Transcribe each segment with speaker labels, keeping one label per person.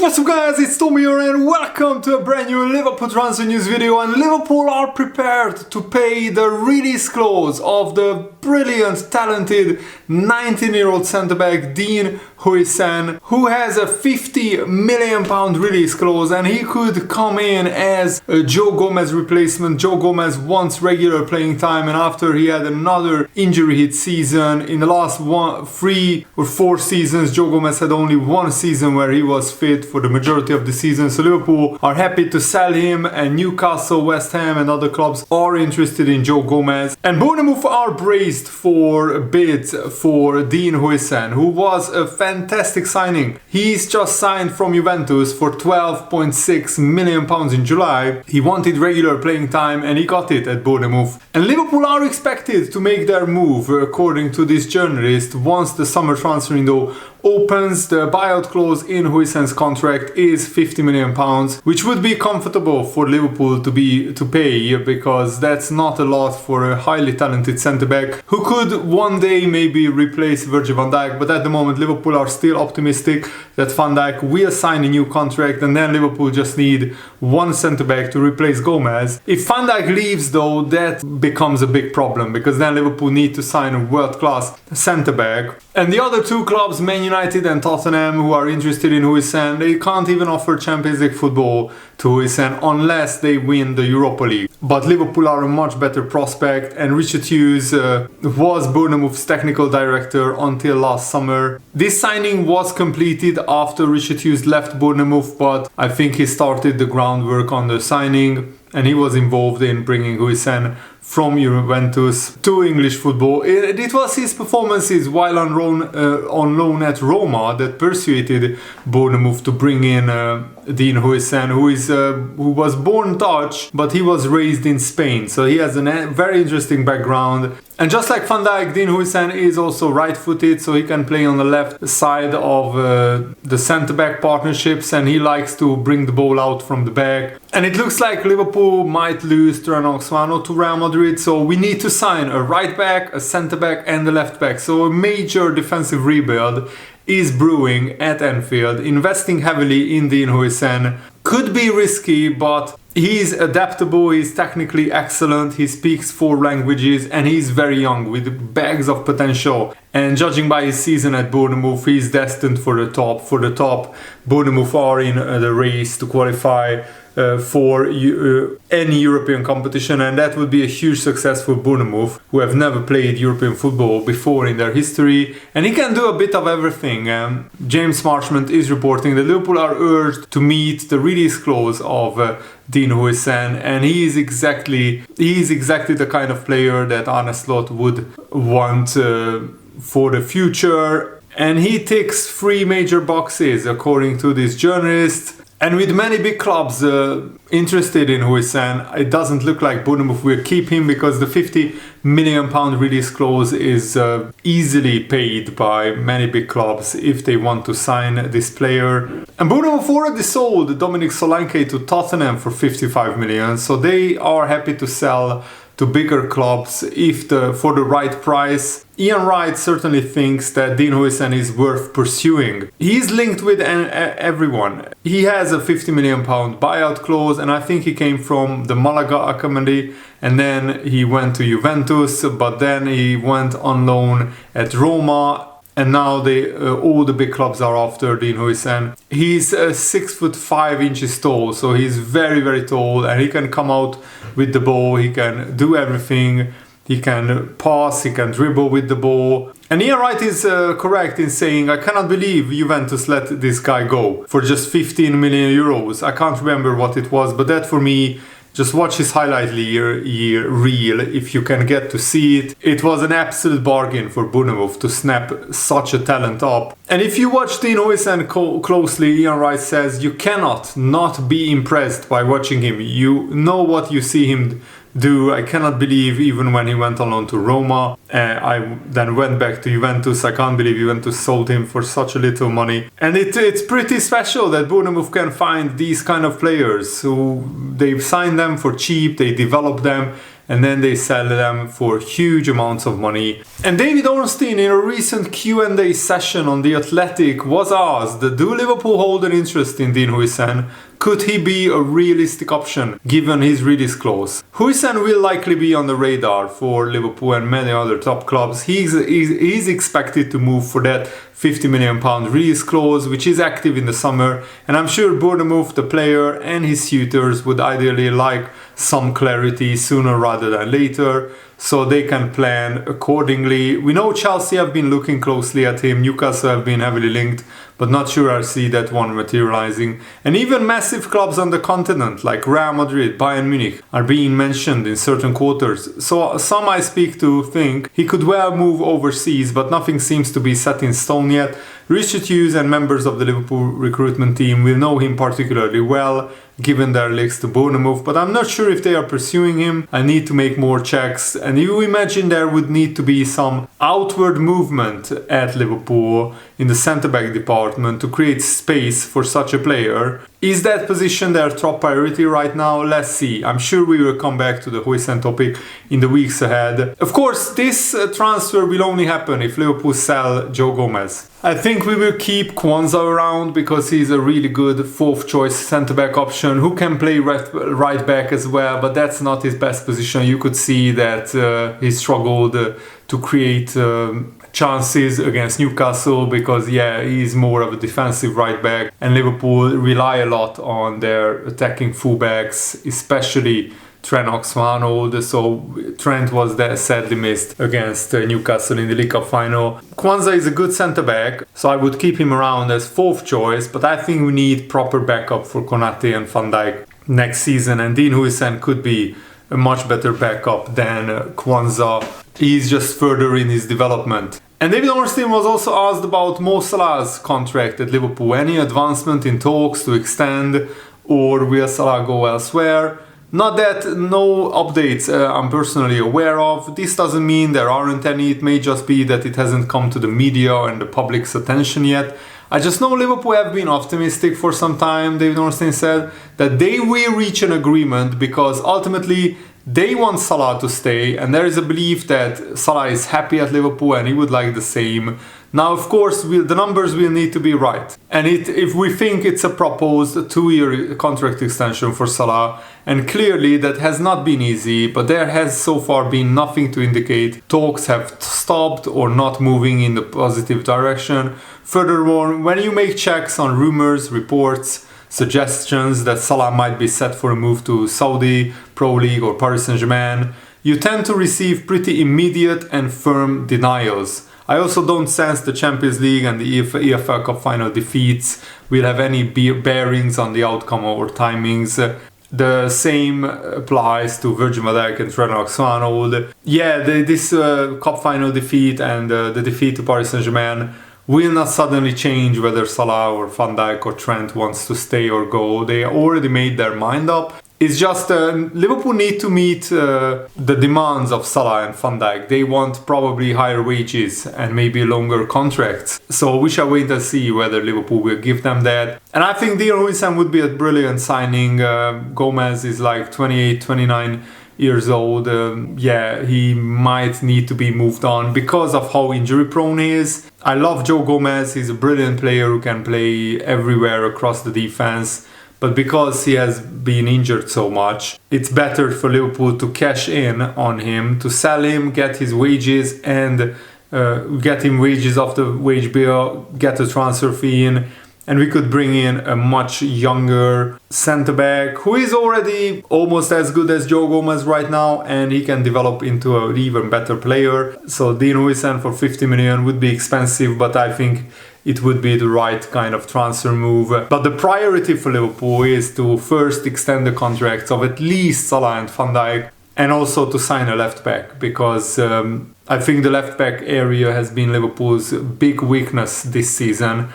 Speaker 1: What's up guys, it's Tommy here and welcome to a brand new Liverpool transfer news video. And Liverpool are prepared to pay the release clause of the brilliant, talented 19-year-old centre-back Dean Huijsen, who has a £50 million release clause, and he could come in as a Joe Gomez replacement. Joe Gomez wants regular playing time, and after he had another injury hit season, in the last 3 or 4 seasons, Joe Gomez had only one season where he was fit for the majority of the season. So Liverpool are happy to sell him, and Newcastle, West Ham and other clubs are interested in Joe Gomez. And Bournemouth are braced for bids for Dean Huijsen, who was a fantastic signing. He's just signed from Juventus for £12.6 million in July. He wanted regular playing time and he got it at Bournemouth. And Liverpool are expected to make their move, according to this journalist, once the summer transfer window opens. The buyout clause in Huijsen's contract is £50 million, which would be comfortable for Liverpool to pay, because that's not a lot for a highly talented centre-back who could one day maybe replace Virgil van Dijk. But at the moment Liverpool are still optimistic that Van Dijk will sign a new contract, and then Liverpool just need one centre-back to replace Gomez. If Van Dijk leaves though, that becomes a big problem, because then Liverpool need to sign a world-class centre-back. And the other two clubs, Man United and Tottenham, who are interested in Huijsen, they can't even offer Champions League football to Huijsen unless they win the Europa League. But Liverpool are a much better prospect, and Richard Hughes was Bournemouth's technical director until last summer. This signing was completed after Richard Hughes left Bournemouth, but I think he started the groundwork on the signing, and he was involved in bringing Huijsen from Juventus to English football. It was his performances while on loan at Roma that persuaded Bournemouth to bring in Dean Huijsen, who was born Dutch, but he was raised in Spain, so he has a very interesting background. And just like Van Dijk, Dean Huijsen is also right-footed, so he can play on the left side of the centre-back partnerships, and he likes to bring the ball out from the back. And it looks like Liverpool might lose Ornstein to Real Madrid, so we need to sign a right-back, a centre-back and a left-back. So a major defensive rebuild is brewing at Anfield. Investing heavily in Dean Huijsen could be risky, but he's adaptable, he's technically excellent, he speaks 4 languages, and he's very young with bags of potential. And judging by his season at Bournemouth, he's destined for the top. Bournemouth are in the race to qualify for any European competition, and that would be a huge success for Bournemouth, who have never played European football before in their history. And he can do a bit of everything. James Marchment is reporting that Liverpool are urged to meet the release clause of Dean Huijsen, and he is exactly the kind of player that Arne Slot would want for the future. And he ticks 3 major boxes, according to this journalist. And with many big clubs interested in Huijsen, it doesn't look like Bournemouth will keep him, because the £50 million release clause is easily paid by many big clubs if they want to sign this player. And Bournemouth already sold Dominic Solanke to Tottenham for £55 million, so they are happy to sell to bigger clubs for the right price. Ian Wright certainly thinks that Dean Huijsen is worth pursuing. He's linked with everyone. He has a £50 million buyout clause, and I think he came from the Malaga Academy, and then he went to Juventus, but then he went on loan at Roma. And now all the big clubs are after Dean Huijsen. He's 6'5" tall, so he's very, very tall, and he can come out with the ball, he can do everything, he can pass, he can dribble with the ball. And Ian Wright is correct in saying, I cannot believe Juventus let this guy go for just 15 million euros. I can't remember what it was, but that for me, just watch his highlight reel if you can get to see it. It was an absolute bargain for Bournemouth to snap such a talent up. And if you watch Dean Huijsen closely, Ian Wright says you cannot not be impressed by watching him. You know what you see him do. I cannot believe, even when he went on loan to Roma, I then went back to Juventus. I can't believe Juventus sold him for such a little money. And it's pretty special that Bournemouth can find these kind of players who they've signed them for cheap, they develop them, and then they sell them for huge amounts of money. And David Ornstein, in a recent Q&A session on The Athletic, was asked, do Liverpool hold an interest in Dean Huijsen? Could he be a realistic option given his release clause? Huijsen will likely be on the radar for Liverpool and many other top clubs. He's expected to move for that £50 million release clause, which is active in the summer, and I'm sure Bournemouth, the player, and his suitors would ideally like some clarity sooner rather than later, so they can plan accordingly. We know Chelsea have been looking closely at him, Newcastle have been heavily linked, but not sure I see that one materializing. And even massive clubs on the continent like Real Madrid, Bayern Munich are being mentioned in certain quarters. So some I speak to think he could well move overseas, but nothing seems to be set in stone yet. Richard Hughes and members of the Liverpool recruitment team will know him particularly well, given their links to Bournemouth, but I'm not sure if they are pursuing him. I need to make more checks, and you imagine there would need to be some outward movement at Liverpool in the centre-back department to create space for such a player. Is that position their top priority right now? Let's see. I'm sure we will come back to the Huijsen topic in the weeks ahead. Of course, this transfer will only happen if Liverpool sell Joe Gomez. I think we will keep Konate around because he's a really good fourth choice centre-back option who can play right back as well, but that's not his best position. You could see that he struggled to create chances against Newcastle because he's more of a defensive right back, and Liverpool rely a lot on their attacking fullbacks, especially Trent Alexander-Arnold, so Trent was there sadly missed against Newcastle in the League Cup final. Konate is a good centre-back, so I would keep him around as fourth choice, but I think we need proper backup for Konate and Van Dijk next season, and Dean Huijsen could be a much better backup than Konate. He's just further in his development. And David Ornstein was also asked about Mo Salah's contract at Liverpool. Any advancement in talks to extend, or will Salah go elsewhere? Not that no updates I'm personally aware of. This doesn't mean there aren't any. It may just be that it hasn't come to the media and the public's attention yet. I just know Liverpool have been optimistic for some time, David Ornstein said, that they will reach an agreement because ultimately they want Salah to stay, and there is a belief that Salah is happy at Liverpool and he would like the same. Now, of course, the numbers will need to be right. And if we think it's a proposed 2-year contract extension for Salah, and clearly that has not been easy, but there has so far been nothing to indicate talks have stopped or not moving in the positive direction. Furthermore, when you make checks on rumors, reports, suggestions that Salah might be set for a move to Saudi, Pro League or Paris Saint-Germain, you tend to receive pretty immediate and firm denials. I also don't sense the Champions League and the EFL Cup final defeats will have any bearings on the outcome or timings. The same applies to Virgil van Dijk and Trent Alexander-Arnold. This Cup final defeat and the defeat to Paris Saint-Germain will not suddenly change whether Salah or Van Dijk or Trent wants to stay or go. They already made their mind up. It's just Liverpool need to meet the demands of Salah and Van Dijk. They want probably higher wages and maybe longer contracts. So we shall wait and see whether Liverpool will give them that. And I think Dean Huijsen would be a brilliant signing. Gomez is like 28, 29 years old. He might need to be moved on because of how injury prone he is. I love Joe Gomez. He's a brilliant player who can play everywhere across the defense. But because he has been injured so much, it's better for Liverpool to cash in on him, to sell him, get his wages and get him wages off the wage bill, get a transfer fee in, and we could bring in a much younger centre-back who is already almost as good as Joe Gomez right now, and he can develop into an even better player. So Dean Huijsen for 50 million would be expensive, but I think it would be the right kind of transfer move. But the priority for Liverpool is to first extend the contracts of at least Salah and Van Dijk, and also to sign a left back, because I think the left back area has been Liverpool's big weakness this season.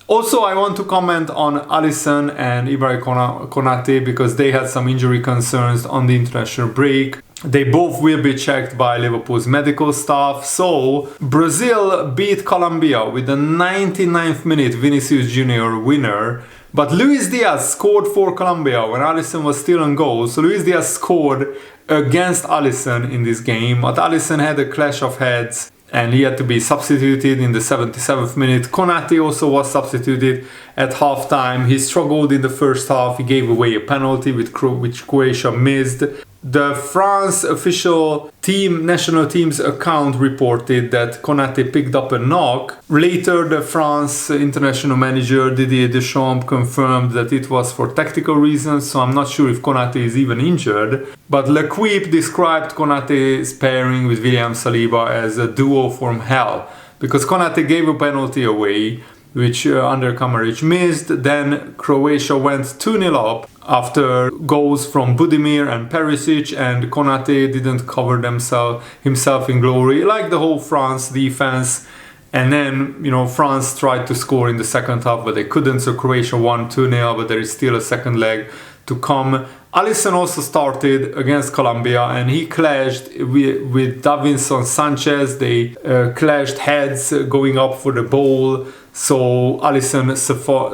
Speaker 1: Also, I want to comment on Alisson and Ibrahim Konate because they had some injury concerns on the international break. They both will be checked by Liverpool's medical staff. So, Brazil beat Colombia with the 99th minute Vinicius Jr. winner. But Luis Diaz scored for Colombia when Alisson was still on goal. So Luis Diaz scored against Alisson in this game, but Alisson had a clash of heads and he had to be substituted in the 77th minute. Konate also was substituted at halftime. He struggled in the first half. He gave away a penalty which Croatia missed. The France official national team's account reported that Konate picked up a knock. Later, the France international manager Didier Deschamps confirmed that it was for tactical reasons, so I'm not sure if Konate is even injured. But L'Equipe described Konate's pairing with William Saliba as a duo from hell, because Konate gave a penalty away, which Under Kamaric missed. Then Croatia went 2-0 up after goals from Budimir and Perisic, and Konate didn't cover himself in glory, like the whole France defense. And then, France tried to score in the second half, but they couldn't, so Croatia won 2-0, but there is still a second leg to come. Alisson also started against Colombia and he clashed with Davinson Sanchez. They clashed heads going up for the ball. So Alisson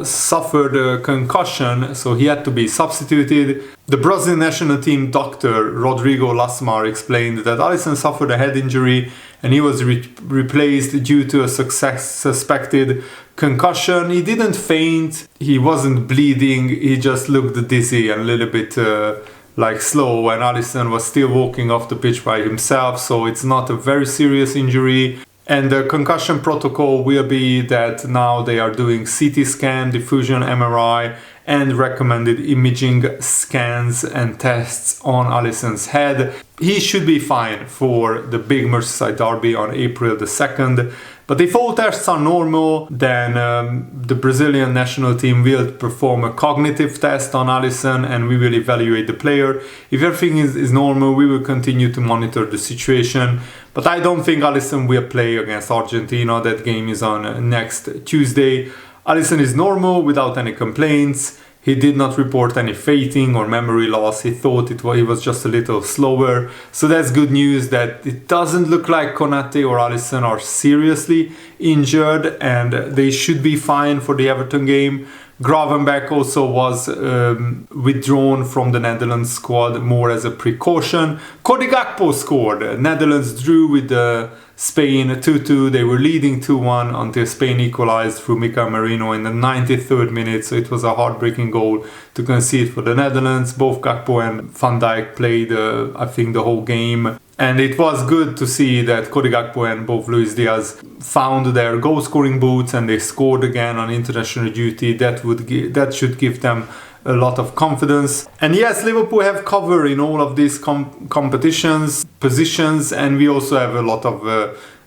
Speaker 1: suffered a concussion, so he had to be substituted. The Brazilian national team doctor Rodrigo Lasmar explained that Alisson suffered a head injury and he was replaced due to a suspected concussion. He didn't faint, he wasn't bleeding, he just looked dizzy and a little bit slow, and Alisson was still walking off the pitch by himself, so it's not a very serious injury. And the concussion protocol will be that now they are doing CT scan, diffusion MRI, and recommended imaging scans and tests on Alisson's head. He should be fine for the big Merseyside derby on April the 2nd. But if all tests are normal, then the Brazilian national team will perform a cognitive test on Alisson and we will evaluate the player. If everything is normal, we will continue to monitor the situation. But I don't think Alisson will play against Argentina. That game is on next Tuesday. Alisson is normal without any complaints. He did not report any fainting or memory loss. He thought he was just a little slower. So that's good news that it doesn't look like Konate or Alisson are seriously injured and they should be fine for the Everton game. Gravenberch also was withdrawn from the Netherlands squad more as a precaution. Cody Gakpo scored. Netherlands drew with Spain 2-2. They were leading 2-1 until Spain equalized through Mika Merino in the 93rd minute. So it was a heartbreaking goal to concede for the Netherlands. Both Gakpo and Van Dijk played, I think, the whole game. And it was good to see that Cody Gakpo and both Luis Diaz found their goal-scoring boots and they scored again on international duty. That should give them a lot of confidence. And yes, Liverpool have cover in all of these competitions, positions, and we also have a lot of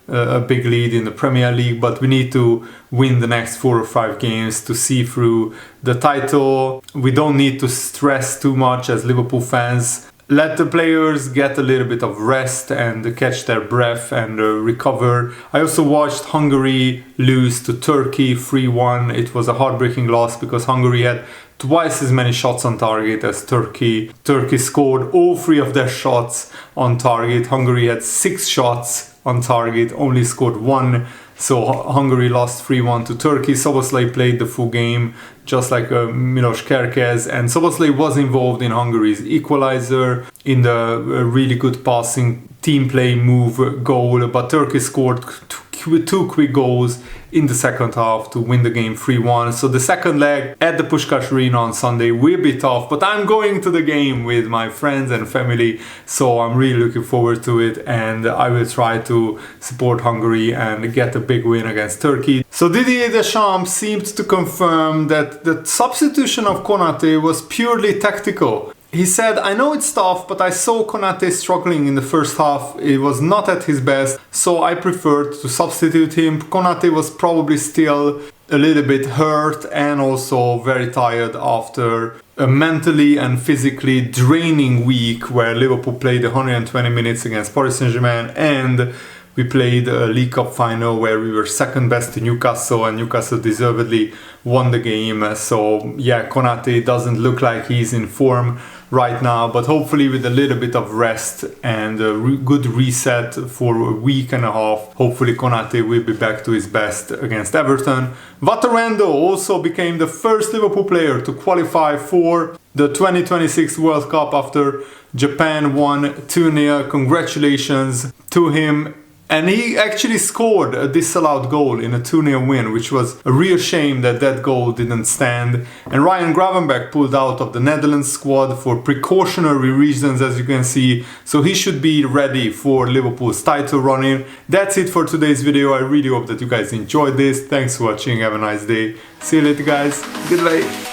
Speaker 1: a big lead in the Premier League, but we need to win the next 4 or 5 games to see through the title. We don't need to stress too much as Liverpool fans. Let the players get a little bit of rest and catch their breath and recover. I also watched Hungary lose to Turkey 3-1. It was a heartbreaking loss because Hungary had twice as many shots on target as Turkey. Turkey scored all 3 of their shots on target. Hungary had 6 shots on target, only scored 1. So Hungary lost 3-1 to Turkey. Szoboszlai played the full game, just like Milos Kerkez. And Szoboszlai was involved in Hungary's equalizer in the really good passing team play move goal. But Turkey scored 2 quick goals in the second half to win the game 3-1. So the second leg at the Puskás Arena on Sunday will be tough, but I'm going to the game with my friends and family, so I'm really looking forward to it, and I will try to support Hungary and get a big win against Turkey. So Didier Deschamps seemed to confirm that the substitution of Konate was purely tactical. He said, "I know it's tough, but I saw Konate struggling in the first half. It was not at his best, so I preferred to substitute him." Konate was probably still a little bit hurt and also very tired after a mentally and physically draining week where Liverpool played 120 minutes against Paris Saint-Germain and we played a League Cup final where we were second best to Newcastle, and Newcastle deservedly won the game. So yeah, Konate doesn't look like he's in form right now, but hopefully with a little bit of rest and a good reset for a week and a half, hopefully Konate will be back to his best against Everton. Vatarando also became the first Liverpool player to qualify for the 2026 World Cup after Japan won 2-0. Congratulations to him. And he actually scored a disallowed goal in a 2-0 win, which was a real shame that that goal didn't stand. And Ryan Gravenberch pulled out of the Netherlands squad for precautionary reasons, as you can see. So he should be ready for Liverpool's title running. That's it for today's video. I really hope that you guys enjoyed this. Thanks for watching. Have a nice day. See you later, guys. Goodbye.